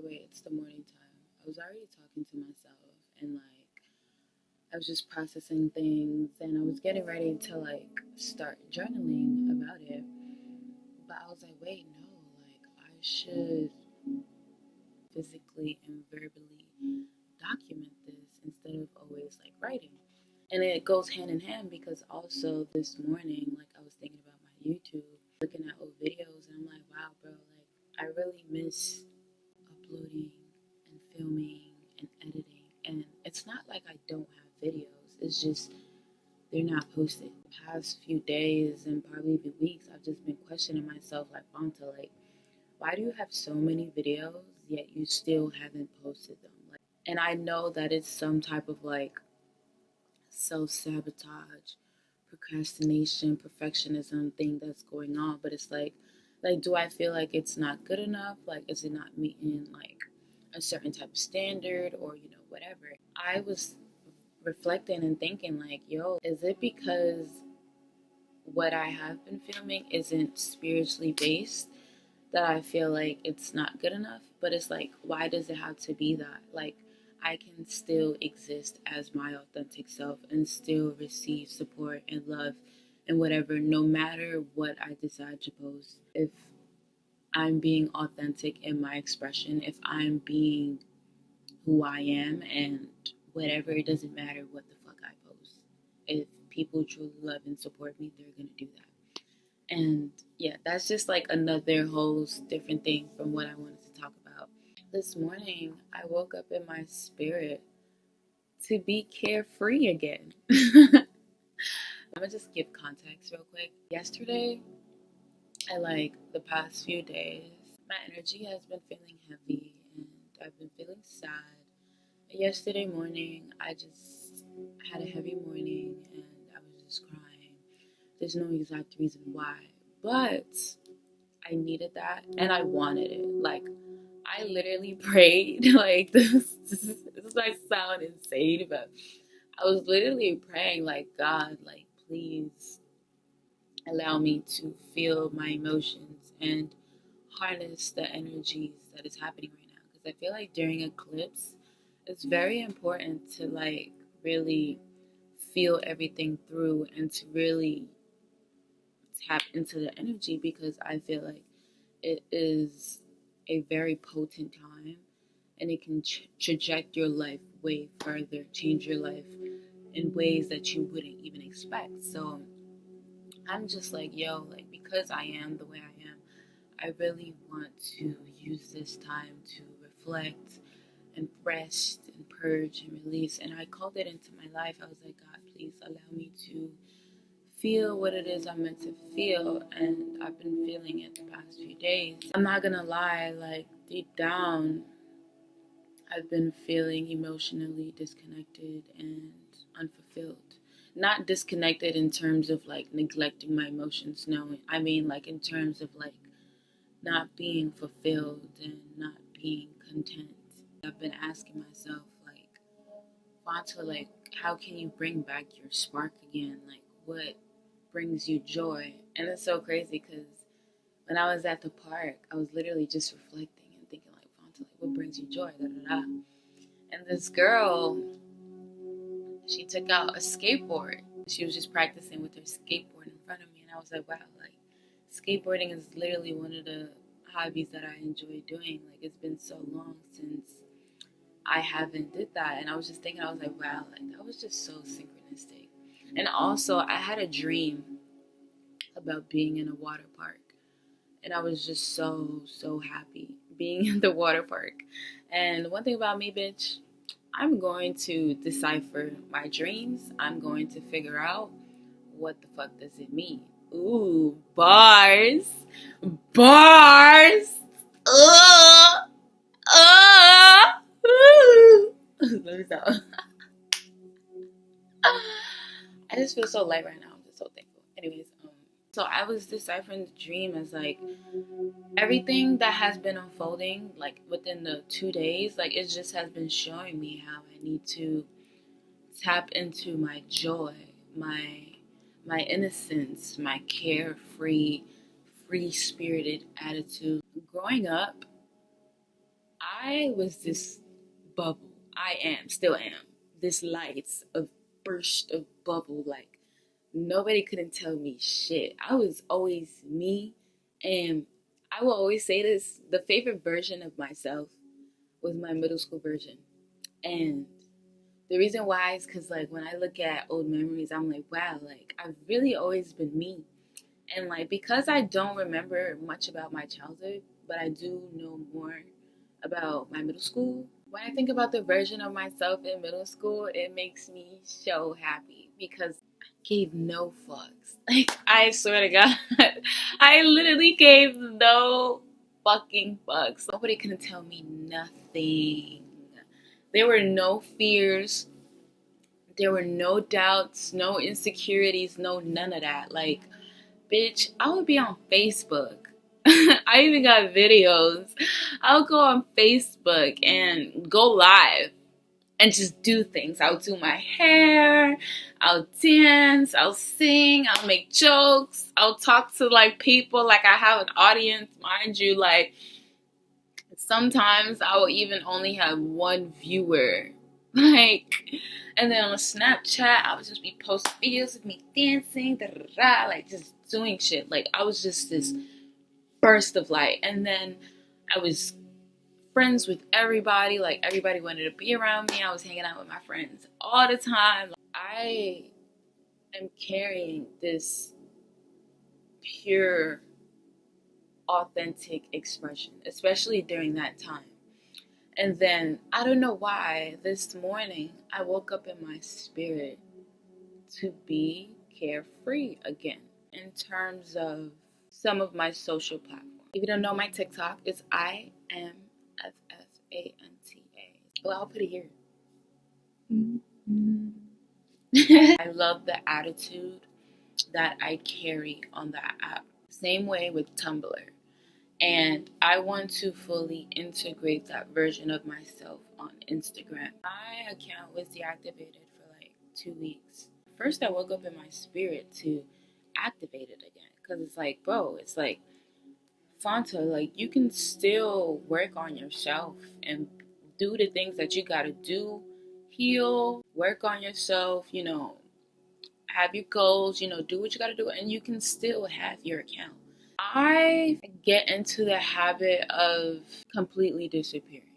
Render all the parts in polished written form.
the way, it's the morning time. I was already talking to myself and I was just processing things and I was getting ready to start journaling about it. But I was like, wait, no, I should physically and verbally document this instead of always writing. And it goes hand in hand because also this morning, I was thinking about my YouTube, looking at old videos, and I'm like, wow, bro, I really miss uploading and filming and editing. And it's not like I don't have videos, it's just they're not posted. The past few days and probably even weeks, I've just been questioning myself, Fonta, why do you have so many videos yet you still haven't posted them? And I know that it's some type of self-sabotage, procrastination, perfectionism thing that's going on, but it's do I feel like it's not good enough? Is it not meeting a certain type of standard or whatever? I was reflecting and thinking yo, is it because what I have been filming isn't spiritually based that I feel like it's not good enough? But it's why does it have to be that? I can still exist as my authentic self and still receive support and love and whatever, no matter what I decide to post. If I'm being authentic in my expression, if I'm being who I am and whatever, it doesn't matter what the fuck I post. If people truly love and support me, they're gonna do that. And yeah, that's just another whole different thing from what I wanted to talk about. This morning, I woke up in my spirit to be carefree again. I'm gonna just give context real quick. Yesterday, the past few days, my energy has been feeling heavy and I've been feeling sad. Yesterday morning, I just had a heavy morning and I was just crying. There's no exact reason why, but I needed that and I wanted it. I literally prayed, this might sound insane, but I was literally praying, God, please allow me to feel my emotions and harness the energies that is happening right now. Because I feel like during eclipse, it's very important to really feel everything through and to really tap into the energy, because I feel like it is a very potent time and it can traject your life way further, change your life in ways that you wouldn't even expect. So I'm just yo, because I am the way I am, I really want to use this time to reflect and rest and purge and release. And I called it into my life. I was like, God, please allow me to feel what it is I'm meant to feel. And I've been feeling it the past few days. I'm not gonna lie, deep down, I've been feeling emotionally disconnected and unfulfilled. Not disconnected in terms of neglecting my emotions, no. I mean in terms of not being fulfilled and not being content. I've been asking myself Fanta, how can you bring back your spark again? What brings you joy? And it's so crazy because when I was at the park, I was literally just reflecting and thinking Fanta, what brings you joy? Da da da. And this girl, she took out a skateboard. She was just practicing with her skateboard in front of me, and I was like, wow, skateboarding is literally one of the hobbies that I enjoy doing. It's been so long since I haven't did that, and I was just thinking, I was like, wow, that was just so synchronistic. And also, I had a dream about being in a water park, and I was just so happy being in the water park. And one thing about me, bitch, I'm going to decipher my dreams. I'm going to figure out what the fuck does it mean. Ooh, bars. Bars. Ugh. Let me stop. I just feel so light right now. I'm just so thankful. Anyways, so I was deciphering the dream as everything that has been unfolding within the 2 days, it just has been showing me how I need to tap into my joy, my innocence, my carefree, free-spirited attitude. Growing up, I was this bubble. Still am. This lights, a burst of bubble. Like, nobody couldn't tell me shit. I was always me. And I will always say this, the favorite version of myself was my middle school version. And the reason why is because, like, when I look at old memories, I'm like, wow, like, I've really always been me. And, like, because I don't remember much about my childhood, but I do know more about my middle school. When I think about the version of myself in middle school, it makes me so happy because I gave no fucks. Like, I swear to God, I literally gave no fucking fucks. Nobody can tell me nothing. There were no fears. There were no doubts, no insecurities, no none of that. Like, bitch, I would be on Facebook. I even got videos. I'll go on Facebook and go live and just do things. I'll do my hair, I'll dance, I'll sing, I'll make jokes, I'll talk to like people like I have an audience, mind you, like sometimes I will even only have one viewer. Like, and then on Snapchat, I would just be posting videos of me dancing, like just doing shit. Like, I was just this burst of light. And then I was friends with everybody. Like, everybody wanted to be around me. I was hanging out with my friends all the time. I am carrying this pure, authentic expression, especially during that time. And then, I don't know why, this morning, I woke up in my spirit to be carefree again in terms of some of my social platforms. If you don't know my TikTok, it's IMFFANTA. Well, I'll put it here. I love the attitude that I carry on that app. Same way with Tumblr. And I want to fully integrate that version of myself on Instagram. My account was deactivated for like 2 weeks. First, I woke up in my spirit to activate it again. Because it's like, bro, it's like, Fanta, like, you can still work on yourself and do the things that you gotta do. Heal, work on yourself, have your goals, do what you gotta do, and you can still have your account. I get into the habit of completely disappearing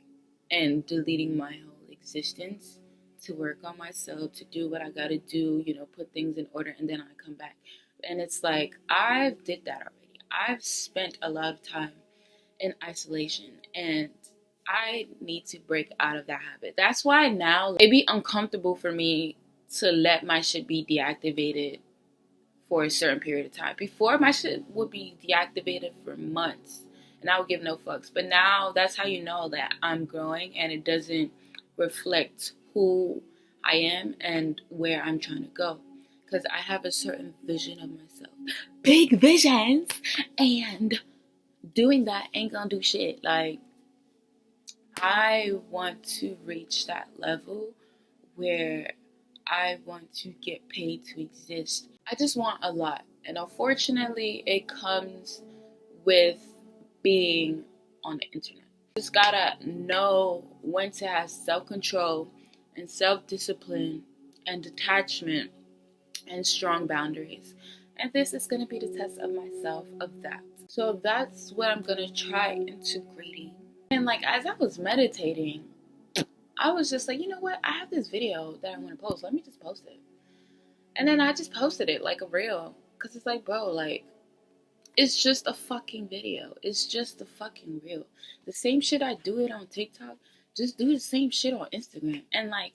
and deleting my whole existence to work on myself, to do what I gotta do, put things in order, and then I come back. And it's like, I've did that already. I've spent a lot of time in isolation, and I need to break out of that habit. That's why now it'd be uncomfortable for me to let my shit be deactivated for a certain period of time. Before, my shit would be deactivated for months and I would give no fucks. But now that's how you know that I'm growing and it doesn't reflect who I am and where I'm trying to go. Because I have a certain vision of myself. Big visions! And doing that ain't gonna do shit. Like, I want to reach that level where I want to get paid to exist. I just want a lot. And unfortunately, it comes with being on the internet. You just gotta know when to have self-control and self-discipline and detachment and strong boundaries. And this is gonna be the test of myself of that. So that's what I'm gonna try integrating. And like, as I was meditating, I was just like, you know what? I have this video that I want to post. Let me just post it. And then I just posted it like a reel. Because it's like, bro, like, it's just a fucking video. It's just a fucking reel. The same shit I do it on TikTok, just do the same shit on Instagram. And like,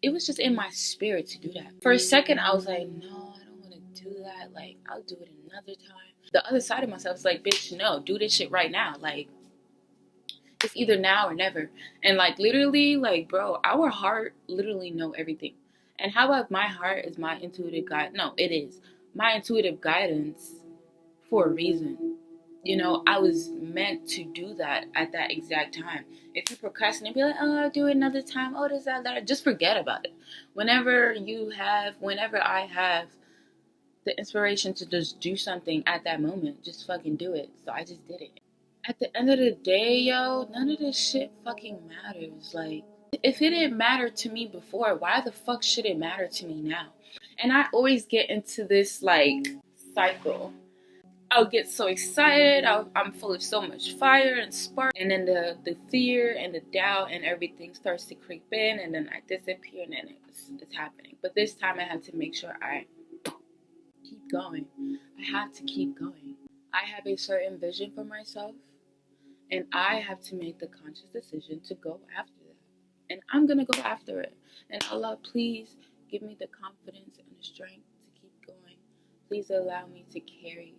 it was just in my spirit to do that. For a second, I was like, no, I don't want to do that. Like, I'll do it another time. The other side of myself is like, bitch, no, do this shit right now. Like, it's either now or never. And like, literally, like, bro, our heart literally know everything. And how about my heart is my intuitive guide? No, it is my intuitive guidance for a reason. I was meant to do that at that exact time. If you procrastinate, be like, oh, I'll do it another time. Oh, this, that. Just forget about it. Whenever I have the inspiration to just do something at that moment, just fucking do it. So I just did it. At the end of the day, yo, none of this shit fucking matters. Like, if it didn't matter to me before, why the fuck should it matter to me now? And I always get into this, like, cycle. I'll get so excited. I'm full of so much fire and spark. And then the fear and the doubt and everything starts to creep in. And then I disappear and then it's happening. But this time I had to make sure I keep going. I have to keep going. I have a certain vision for myself. And I have to make the conscious decision to go after that. And I'm going to go after it. And Allah, please give me the confidence and the strength to keep going. Please allow me to carry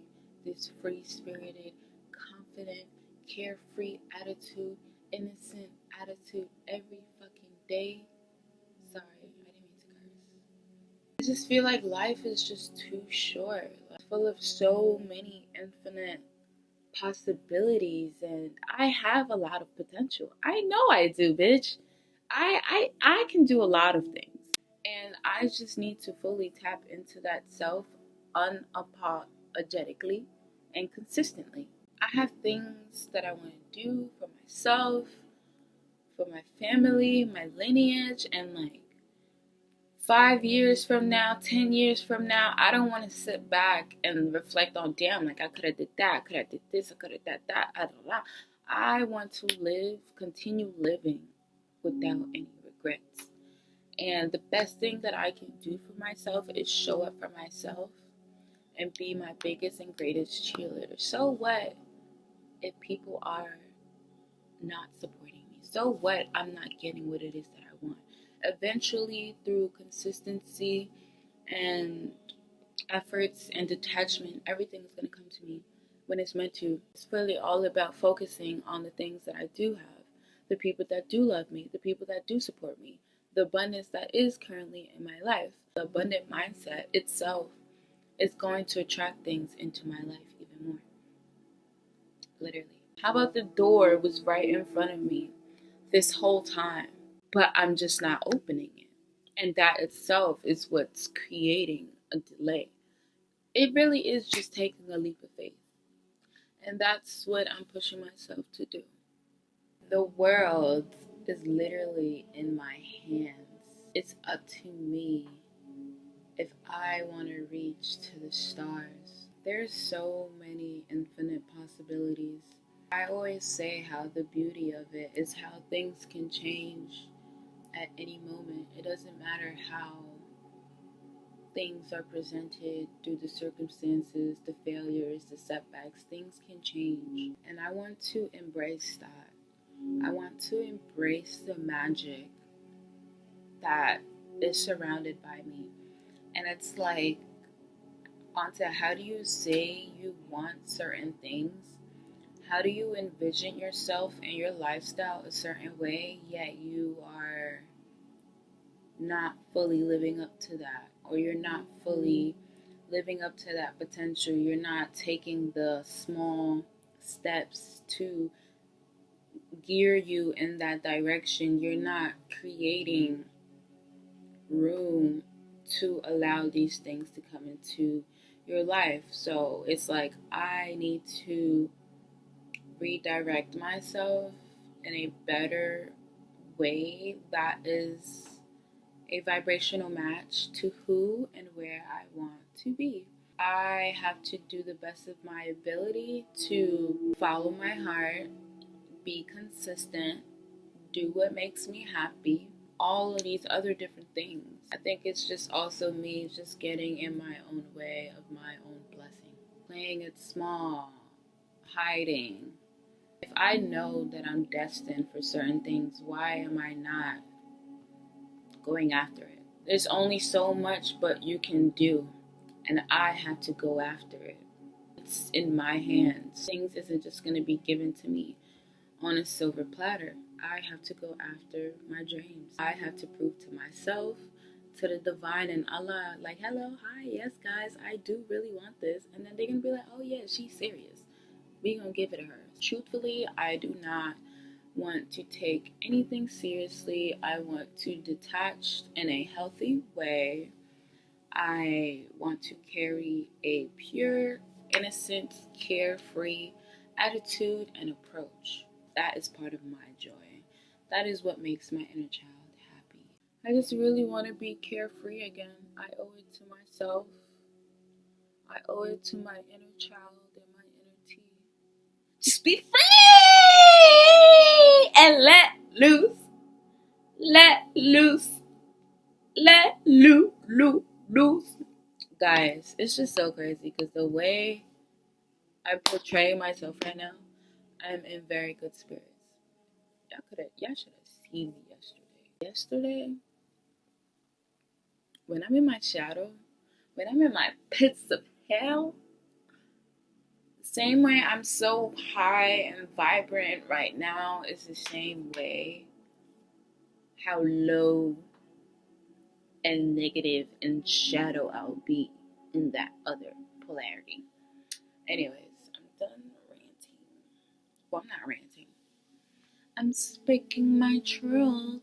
this free-spirited, confident, carefree attitude, innocent attitude every fucking day. Sorry, I didn't mean to curse. I just feel like life is just too short. Like, full of so many infinite possibilities, and I have a lot of potential. I know I do, bitch. I can do a lot of things. And I just need to fully tap into that self unapologetically and consistently. I have things that I want to do for myself, for my family, my lineage, and like 5 years from now, 10 years from now, I don't want to sit back and reflect on, damn, like I could have did that, I could have did this, I could have did that. I want to continue living without any regrets. And the best thing that I can do for myself is show up for myself and be my biggest and greatest cheerleader. So what if people are not supporting me? So what I'm not getting what it is that I want? Eventually, through consistency and efforts and detachment, everything is going to come to me when it's meant to. It's really all about focusing on the things that I do have, the people that do love me, the people that do support me, the abundance that is currently in my life. The abundant mindset itself is going to attract things into my life even more. Literally. How about the door was right in front of me this whole time, but I'm just not opening it? And that itself is what's creating a delay. It really is just taking a leap of faith. And that's what I'm pushing myself to do. The world is literally in my hands. It's up to me if I want to reach to the stars. There's so many infinite possibilities. I always say how the beauty of it is how things can change at any moment. It doesn't matter how things are presented through the circumstances, the failures, the setbacks. Things can change. And I want to embrace that. I want to embrace the magic that is surrounded by me. And it's like, Fanta, how do you say you want certain things? How do you envision yourself and your lifestyle a certain way, yet you are not fully living up to that, or you're not fully living up to that potential? You're not taking the small steps to gear you in that direction. You're not creating room to allow these things to come into your life. So it's like I need to redirect myself in a better way that is a vibrational match to who and where I want to be. I have to do the best of my ability to follow my heart, be consistent, do what makes me happy, all of these other different things. I think it's just also me just getting in my own way of my own blessing. Playing it small, hiding. If I know that I'm destined for certain things, why am I not going after it? There's only so much but you can do, and I have to go after it. It's in my hands. Things isn't just going to be given to me on a silver platter. I have to go after my dreams. I have to prove to myself, to the divine and Allah, like, hello, hi, yes guys, I do really want this. And then they're going to be like, oh yeah, she's serious. We're going to give it to her. Truthfully, I do not want to take anything seriously. I want to detach in a healthy way. I want to carry a pure, innocent, carefree attitude and approach. That is part of my joy. That is what makes my inner child happy. I just really want to be carefree again. I owe it to myself. I owe it to my inner child and my inner T. Just be free and let loose. Let loose. Let loose. Guys, it's just so crazy because the way I portray myself right now, I'm in very good spirits. Y'all should have seen me yesterday. Yesterday, when I'm in my shadow, when I'm in my pits of hell, the same way I'm so high and vibrant right now is the same way how low and negative and shadow I'll be in that other polarity. Anyways, I'm done ranting. Well, I'm not ranting. I'm speaking my truth.